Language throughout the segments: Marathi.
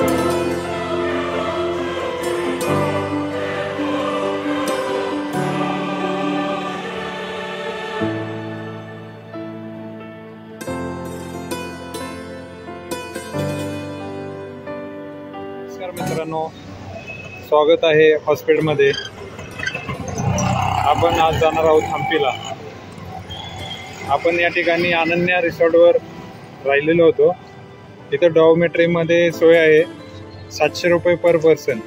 नमस्कार मित्रांनो, स्वागत आहे हॉस्पिटलमध्ये। आपण आज जाणार आहोत हम्पीला। आपण या ठिकाणी अनन्या रिसॉर्टवर राहिलेलो होतो। इथे डॉर्मेटरीमध्ये सोय आहे 700 रुपये पर पर्सन।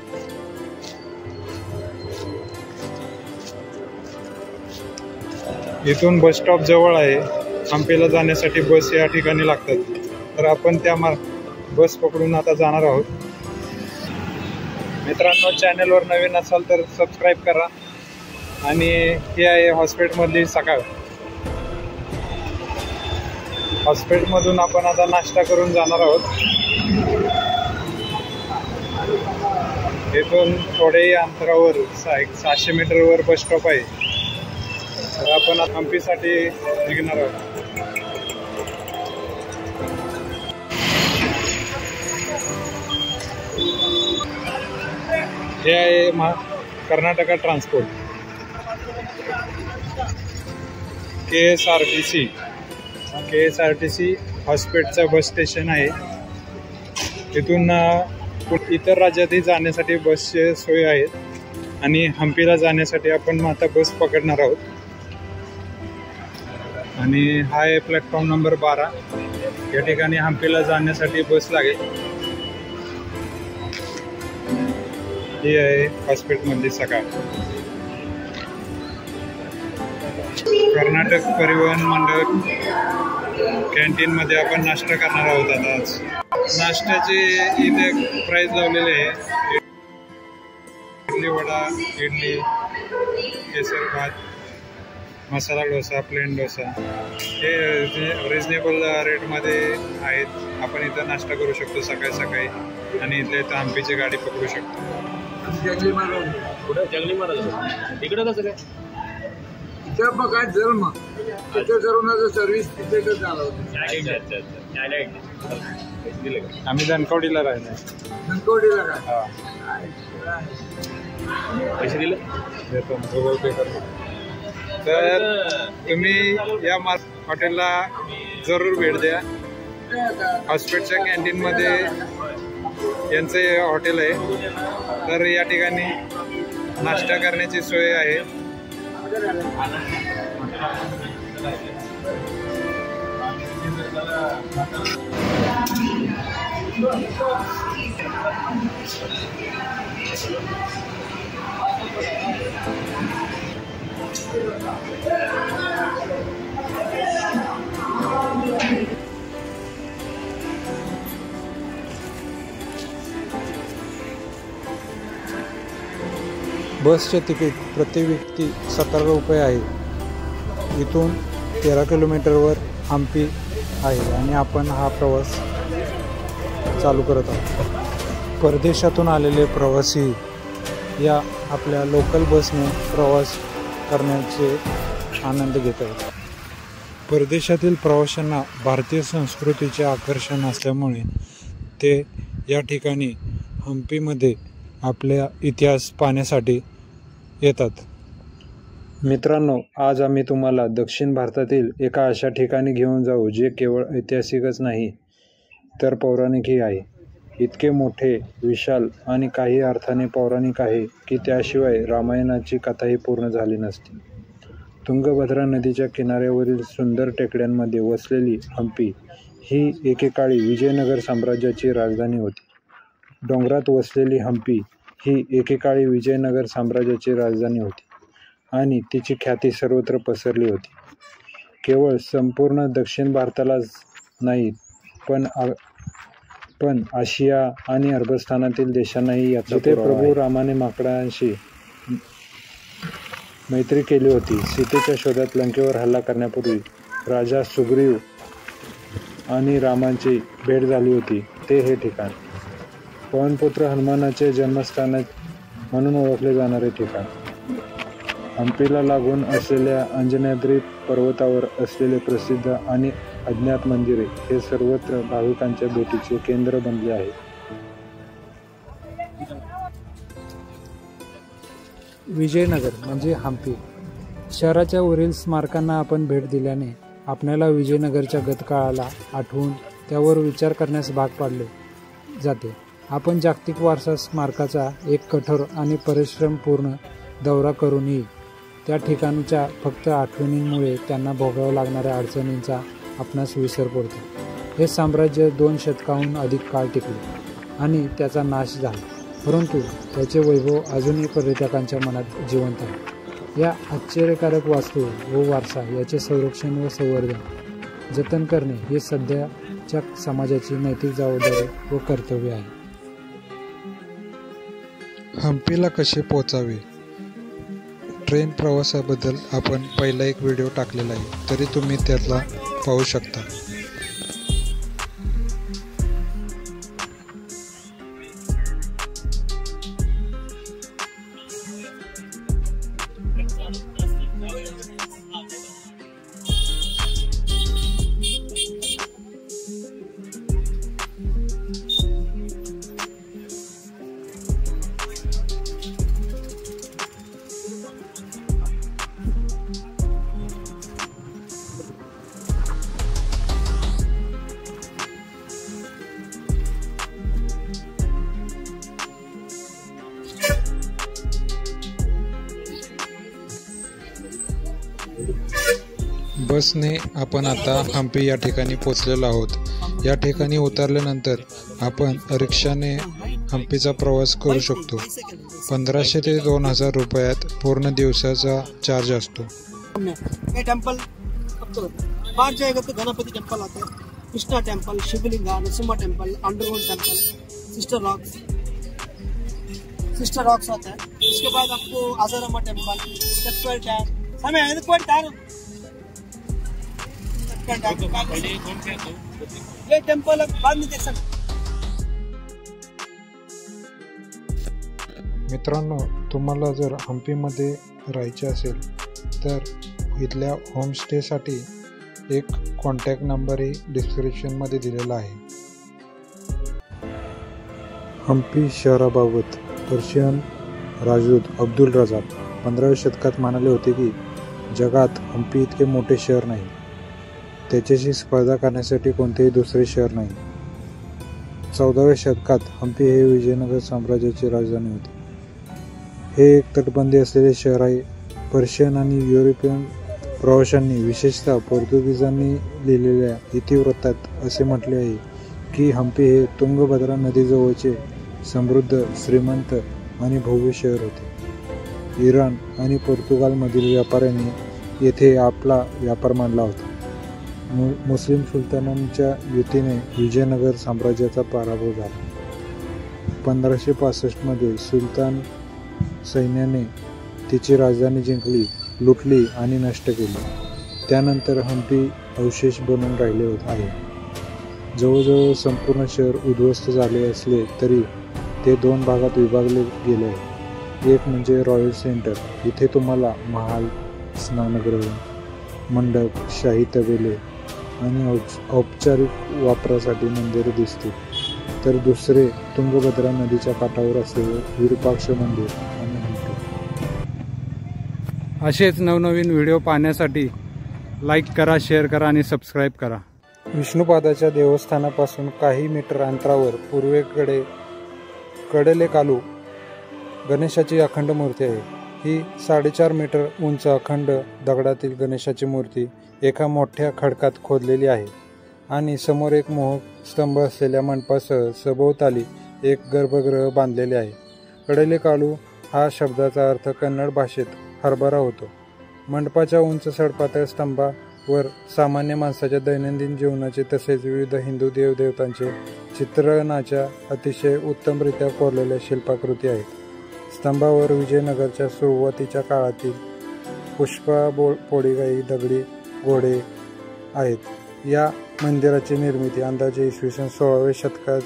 इथून बस स्टॉप जवळ आहे। हम्पीला जाण्यासाठी बस या ठिकाणी लागतात, तर आपण त्या बस पकडून आता जाणार आहोत। मित्रांनो, चॅनलवर नवीन असाल तर सबस्क्राईब करा। आणि हे आहे हॉस्पिटलमधली सकाळ। हॉस्पिटलमधून आपण आता नाश्ता करून जाणार आहोत। इथून थोडे अंतरावर 600 मीटरवर बस स्टॉप आहे, तर आपण हम्पीसाठी निघणार आहोत। हे आहे कर्नाटका ट्रान्सपोर्ट KSRTC हॉस्पिटलचं बस स्टेशन आहे। तिथून इतर राज्यातही जाण्यासाठी बसचे सोय आहेत आणि हम्पीला जाण्यासाठी आपण आता बस पकडणार आहोत। आणि हा आहे प्लॅटफॉर्म नंबर 12। या ठिकाणी हम्पीला जाण्यासाठी बस लागेल। ही आहे हॉस्पिटलमधली सकाळ। कर्नाटक परिवहन मंडळ कॅन्टीनमध्ये आपण नाश्ता करणार आहोत। आता आज नाश्त्याचे इथे प्राइस लावलेले आहे। इडली वडा, इडली, केसर भात, मसाला डोसा, प्लेन डोसा, हे रिजनेबल रेटमध्ये आहेत। आपण इथं नाश्ता करू शकतो सकाळी सकाळी आणि इथल्या इथं हम्पीची गाडी पकडू शकतो। जंगली महाराज कुठे? जंगली महाराज इकडे कसं काय? इथं बघा जन्म तिथे जरूर सर्व्हिस तिथे झालं होतं। आम्ही धनकवडीला राहिलो। धनकवडीला का? पैसे दिले देतो, गुगल पे करतो। तर तुम्ही या हॉटेलला जरूर भेट द्या। हॉस्पिटलच्या कॅन्टीनमध्ये यांचे हॉटेल आहे, तर या ठिकाणी नाश्ता करण्याची सोय आहे। बसचे तिकीट प्रति व्यक्ती 17 रुपये आहे। इथून 13 किलोमीटरवर हम्पी आहे आणि आपण हा प्रवास चालू करत आहोत। परदेशातून आलेले प्रवासी या आपल्या लोकल बसने प्रवास करण्याचे आनंद घेत आहेत। परदेशातील प्रवाशांना भारतीय संस्कृतीचे आकर्षण असल्यामुळे ते या ठिकाणी हम्पीमध्ये आपल्या इतिहास पाहण्यासाठी येतात। मित्रांनो, आज आम्ही तुम्हाला दक्षिण भारतातील एका अशा ठिकाणी घेऊन जाऊ जे केवळ ऐतिहासिकच नाही तर पौराणिकही आहे। इतके मोठे, विशाल आणि काही अर्थाने पौराणिक आहे की त्याशिवाय रामायणाची कथाही पूर्ण झाली नसती। तुंगभद्रा नदीच्या किनाऱ्यावरील सुंदर टेकड्यांमध्ये वसलेली हम्पी ही एकेकाळी विजयनगर साम्राज्याची राजधानी होती। डोंगरात वसलेली हम्पी ही एकेकाळी विजयनगर साम्राज्याची राजधानी होती आणि तिची ख्याती सर्वत्र पसरली होती। केवळ संपूर्ण दक्षिण भारतालाच नाही, पण आशिया आणि अरबस्थानातील देशांनाही याचा प्रभू रामाने माकडांशी मैत्री केली होती। सीतेच्या शोधात लंकेवर हल्ला करण्यापूर्वी राजा सुग्रीव आणि रामांची भेट झाली होती ते हे ठिकाण। पवनपुत्र हनुमानाचे जन्मस्थान म्हणून ओळखले जाणारे ठिकाण। हम्पीला लागून असलेल्या अंजनाद्री पर्वतावर असलेले प्रसिद्ध आणि अज्ञात मंदिरे हे सर्वत्र भाविकांच्या भेटीचे केंद्र बनले आहे। विजयनगर म्हणजे हम्पी शहराच्या वरील स्मारकांना आपण भेट दिल्याने आपल्याला विजयनगरच्या गतकाळाला आठवून त्यावर विचार करण्यास भाग पाडले जाते. आपण जागतिक वारसा स्मारकाचा एक कठोर आणि परिश्रमपूर्ण दौरा करूनही त्या ठिकाणच्या फक्त आठवणींमुळे त्यांना भोगाव्या लागणाऱ्या अडचणींचा आपणास विसर पडतो. हे साम्राज्य 2 शतकाहून अधिक काळ टिकले आणि त्याचा नाश झाला, परंतु त्याचे वैभव अजूनही पर्यटकांच्या मनात जिवंत आहे. या आश्चर्यकारक वास्तू व वारसा याचे संरक्षण व संवर्धन जतन करणे हे सध्याच्या समाजाची नैतिक जबाबदारी व कर्तव्य आहे. हम्पीला कसे पोहोचावे? ट्रेन प्रवासाबद्दल आपण पहिला एक व्हिडिओ टाकलेला आहे, तरी तुम्ही त्याला पाहू शकता. बसने आपण आता हम्पी या ठिकाणी पोचलेलो आहोत. या ठिकाणी उतरल्यानंतर आपण रिक्षाने हम्पीचा प्रवास करू शकतो. 1500 ते 2000 रुपयात पूर्ण दिवसाचा चार्ज असतो. ये टेम्पल बाहर जाएगा तो गणपति टेम्पल आता है, Krishna temple, Shivalinga, Narasimha temple, underground temple, sister Roxx आता है. इसके बाद आपको आजारामा टेम्पल, स्टेपवेल टैंक, हमें ये टेम्पल बाद में देख सकते. मित्रांनो, तुम्हाला जर हम्पीमध्ये राहायचे असेल तर इथल्या होमस्टेसाठी एक कॉन्टॅक्ट नंबरही डिस्क्रिप्शनमध्ये दिलेला आहे. हम्पी शहराबाबत पर्शियन राजदूत अब्दुल रजाक 15व्या शतकात म्हणाले होते की जगात हम्पी इतके मोठे शहर नाही, त्याच्याशी स्पर्धा करण्यासाठी कोणतेही दुसरे शहर नाही. 14व्या शतकात हम्पी हे विजयनगर साम्राज्याची राजधानी होते. हे एक तटबंदी असलेले शहर आहे. पर्शियन आणि युरोपियन प्रवाशांनी, विशेषतः पोर्तुगीजांनी लिहिलेल्या इतिवृत्तात असे म्हटले आहे की हम्पी हे तुंगभद्रा नदीजवळचे समृद्ध, श्रीमंत आणि भव्य शहर होते. इराण आणि पोर्तुगालमधील व्यापाऱ्यांनी येथे आपला व्यापार मांडला होता. मुस्लिम सुलतानांच्या युतीने विजयनगर साम्राज्याचा पराभव झाला. 1565 मध्ये सुलतान सैन्याने तिची राजधानी जिंकली, लुटली आणि नष्ट केली. त्यानंतर हम्पी अवशेष बनून राहिले आहे. जवळजवळ संपूर्ण शहर उद्ध्वस्त झाले असले तरी ते 2 भागात विभागले गेले आहे. एक म्हणजे रॉयल सेंटर, इथे तुम्हाला महाल, स्नानगृह, मंडप, शाही तबेले आणि औपचारिक वापरासाठी मंदिरे दिसतील. तर दुसरे तुंगभद्रा नदीच्या काठावर असलेले विरूपाक्ष मंदिर आणि हम्पी. असेच नवनवीन व्हिडिओ पाहण्यासाठी लाईक करा, शेअर करा आणि सबस्क्राईब करा. विष्णुपादाच्या देवस्थानापासून काही मीटर अंतरावर पूर्वेकडे कडलेकालू गणेशाची अखंड मूर्ती आहे. ही 4.5 मीटर उंच अखंड दगडातील गणेशाची मूर्ती एका मोठ्या खडकात खोदलेली आहे आणि समोर एक मोहक स्तंभ असलेल्या मंडपासह सभोवताली एक गर्भगृह बांधलेले आहे. कडलेकालू हा शब्दाचा अर्थ कन्नड भाषेत हरभरा होतो. मंडपाच्या उंच सडपातळ स्तंभावर सामान्य माणसाच्या दैनंदिन जीवनाचे तसेच विविध हिंदू देवदेवतांचे चित्रणाच्या अतिशय उत्तमरित्या कोरलेल्या शिल्पाकृती आहेत. स्तंभावर विजयनगरच्या सुरुवातीच्या काळातील पुष्पापोळीगाई दगडी घोडे आहेत. या मंदिराची निर्मिती अंदाजे इसवी सन 16व्या शतकात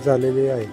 झालेली आहे.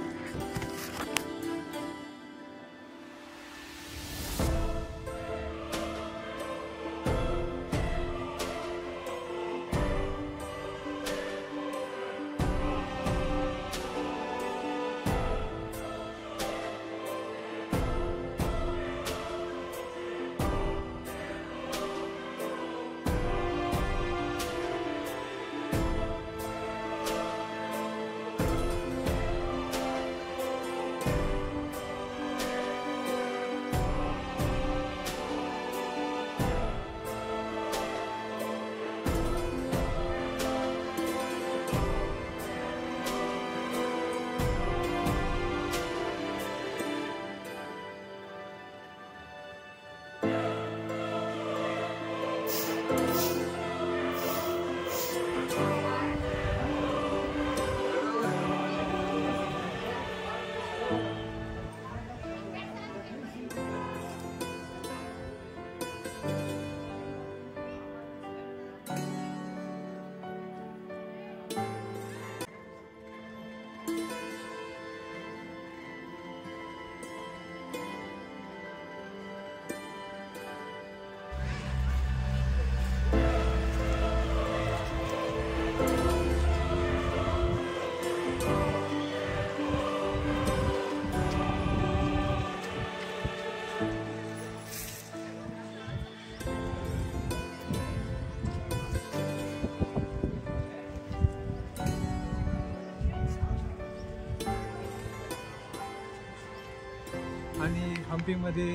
आणि हम्पीमध्ये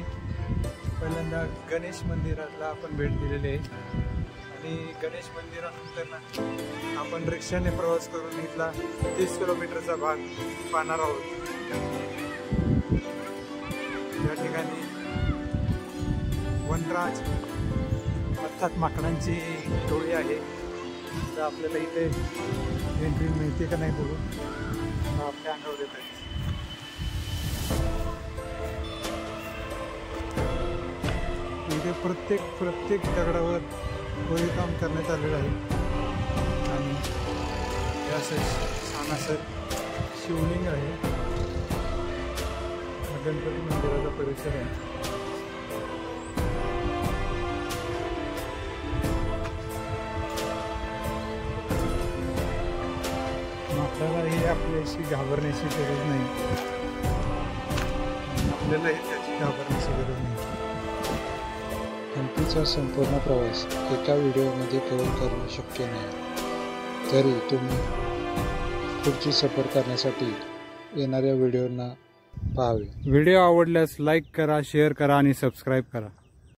पहिल्यांदा गणेश मंदिराला आपण भेट दिलेली आहे आणि गणेश मंदिरानंतर ना आपण रिक्षाने प्रवास करून इथला 30 किलोमीटरचा भाग पाहणार आहोत. या ठिकाणी वनराज अर्थात माकडांची टोळी आहे. तर आपल्याला इथे एंट्री मिळते का नाही बघू, आपल्या अंगावर येत आहे. इथे प्रत्येक दगडावर कोरीवकाम करण्यात आलेलं आहे आणि हे असं छान असं शिवलिंग आहे. गणपती मंदिराचा परिसर आहे. आपल्याला हे आपल्याशी घाबरण्याची गरज नाही, आपल्यालाही त्याची घाबरण्याची गरज नाही. हम्पीचा संपूर्ण प्रवास एका व्हिडिओमध्ये कव्हर करणं शक्य नाही, तरी तुम्ही पुढची सफर करण्यासाठी येणाऱ्या व्हिडिओंना पाहावे. व्हिडिओ आवडल्यास लाईक करा, शेअर करा आणि सबस्क्राईब करा.